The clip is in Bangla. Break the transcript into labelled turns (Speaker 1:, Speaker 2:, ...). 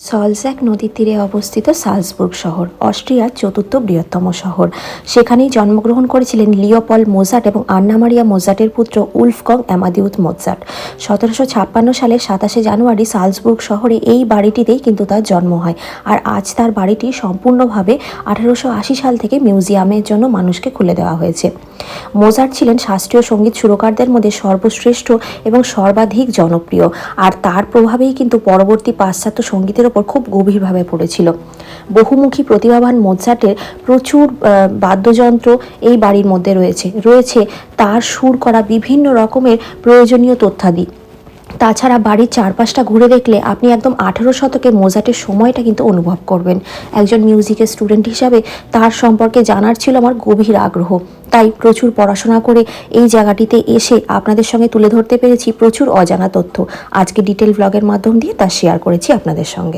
Speaker 1: সলজ্যাক নদীর তীরে অবস্থিত সালজবুর্গ শহর অস্ট্রিয়ার চতুর্থ বৃহত্তম শহর। সেখানেই জন্মগ্রহণ করেছিলেন লিওপল্ড মোজার্ট এবং আন্না মারিয়া মোজার্টের পুত্র উলফগং অ্যামাদিউস মোজার্ট। 1756 সালের 27 জানুয়ারি সালজবুর্গ শহরে এই বাড়িটিতেই কিন্তু তার জন্ম হয়। আর আজ তার বাড়িটি সম্পূর্ণভাবে 1880 সাল থেকে মিউজিয়ামের জন্য মানুষকে খুলে দেওয়া হয়েছে। মোজার্ট ছিলেন শাস্ত্রীয় সঙ্গীত সুরকারদের মধ্যে সর্বশ্রেষ্ঠ এবং সর্বাধিক জনপ্রিয়, আর তার প্রভাবেই কিন্তু পরবর্তী পাশ্চাত্য সঙ্গীতের ওপর খুব গভীরভাবে পড়েছিল। বহুমুখী প্রতিভাবান মোজার্টের প্রচুর বাদ্যযন্ত্র এই বাড়ির মধ্যে রয়েছে তার সুর করা বিভিন্ন রকমের প্রয়োজনীয় তথ্যাদি। তাছাড়া বাড়ির চারপাশটা ঘুরে দেখলে আপনি একদম 18 শতকে মোজার্টের সময়টা কিন্তু অনুভব করবেন। একজন মিউজিকের স্টুডেন্ট হিসাবে তার সম্পর্কে জানার ছিল আমার গভীর আগ্রহ, তাই প্রচুর পড়াশোনা করে এই জায়গাটিতে এসে আপনাদের সঙ্গে তুলে ধরতে পেরেছি প্রচুর অজানা তথ্য। আজকে ডিটেল ব্লগের মাধ্যম দিয়ে তা শেয়ার করেছি আপনাদের সঙ্গে।